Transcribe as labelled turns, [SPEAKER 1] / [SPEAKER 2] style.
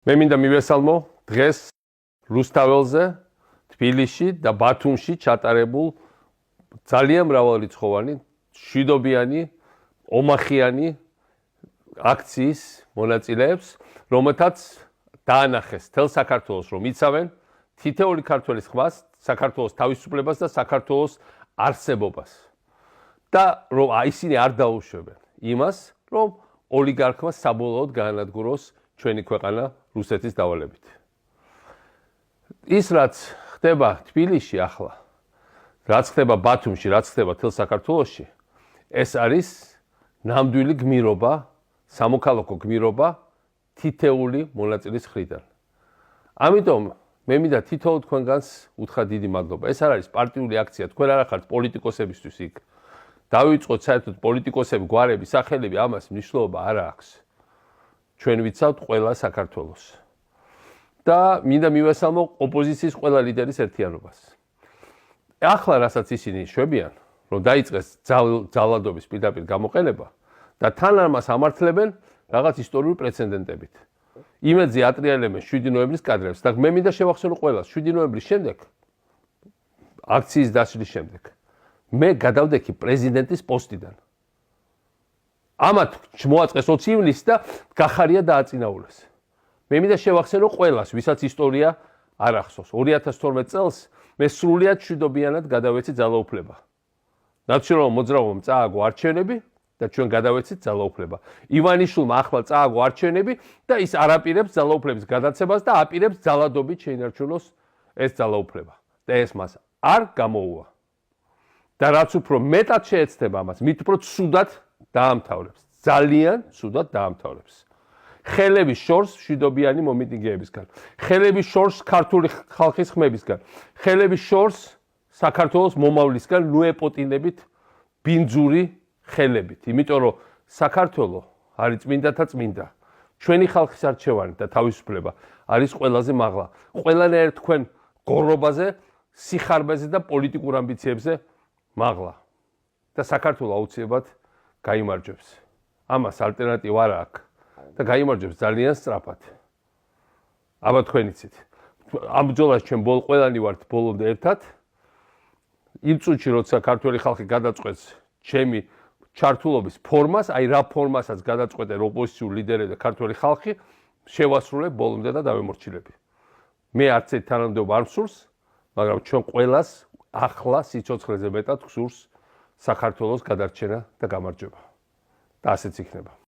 [SPEAKER 1] მე მინდა მივესალმო დღეს რუსთაველზე, თბილისში და ბათუმში ჩატარებულ ძალიან მრავალრიცხოვანი, მშვიდობიანი, ომახიანი აქციის მონაწილეებს, რომელთაც დაანახეს თელ საქართველოს, რომ იცავენ თითოეული ქართველის ხმას, საქართველოს თავისუფლებას და საქართველოს არსებობას. და რომ ისინი არ დაუშვებენ იმას, რომ ოლიგარქმა საბოლოოდ გაანადგუროს ჩვენი ქვეყანა რუსეთის დავალებით. ის რაც ხდება თბილისში ახლა, რაც ხდება ბათუმში, რაც ხდება თელ საქართველოში, ეს არის ნამდვილი გმირობა, სამოქალაქო გმირობა თითეული მონაწილის მხრიდან. ამიტომ მე მინდა თითოეულ თქვენგანს უთხრა დიდი მადლობა. ეს არ არის პარტიული აქცია, თქვენ არ ხართ პოლიტიკოსებისთვის იქ. დავიწყოთ საერთოდ პოლიტიკოსები, გვარები, სახელები, ამას მნიშვნელობა არ აქვს. ჩვენ ვიცავთ ყველა საქართველოს. და მინდა მივესალმო ოპოზიციის ყველა ლიდერის ერთიანობას. ახლა რასაც ისინი შვებიან, რომ დაიწყეს ძალადობის პირდაპირ გამოყენება და თან ამას ამართლებენ რაღაც ისტორიული პრეცედენტებით. იმედზე ატრიალებენ 7 ნოემბრის კადრებს და მე მინდა შევახსენო ყველას 7 ნოემბრის შემდეგ აქციის დასრულის შემდეგ მე გადავდექი პრეზიდენტის პოსტიდან. ამათ მოაწყეს 20 ივნისს და გახარია დააწინაურეს. მე მინდა შევახსენო ყველას, ვისაც ისტორია არ ახსოვს. 2012 წელს მე სრულიად მშვიდობიანად გადავეცი ძალაუფლება. ნაციონალურ მოძრაობამ წააგო არჩევნები და ჩვენ გადავეცით ძალაუფლება. ივანიშვილმა ახლა წააგო არჩევნები და ის არ აპირებს ძალაუფლების გადაცემას და აპირებს ძალადობით შეინარჩუნოს ეს ძალაუფლება. და ეს მას არ გამოუვა. და რაც უფრო მეტად შეეცდება ამას, მით უფრო ცუდად დაამთავრებს. ძალიან ცუდად დაამთავრებს. ხელების შორს მშვიდობიანი მომიტინგეებისგან, ხელების შორს ქართული ხალხის ხმებისგან, ხელების შორს საქართველოს მომავლისგან ნუეპოტინებით ბინძური ხელებით. იმიტომ რომ საქართველო არის წმინდათა წმინდა. ჩვენი ხალხის არჩევანი და თავისუფლება არის ყველაზე მაღლა. ყველანაირ თქვენ გორობაზე, სიხარბეზე და პოლიტიკურ ამბიციებზე მაღლა. და საქართველო აუცილებლად გაიმარჯვებს. ამას ალტერნატივა არ აქვს. და გაიმარჯვებს ძალიან სწრაფად. აბა თქვენ იცით. ამ ბრძოლაში ჩვენ ყველანი ვართ ბოლომდე ერთად. იმ წუთში როცა ქართველი ხალხი გადაწყვეტს ჩემი ჩართულობის ფორმას, აი რა ფორმასაც გადაწყვეტენ ოპოზიციური ლიდერები და ქართველი ხალხი, შევასრულებ ბოლომდე და დავემორჩილები. მე არც ერთ თანამდებობა არ მსურს, მაგრამ ჩვენ ყველას ახლა სიცოცხლეზე მეტად გვსურს საქართველოს გადარჩენა და გამარჯვება. და ასეც იქნება.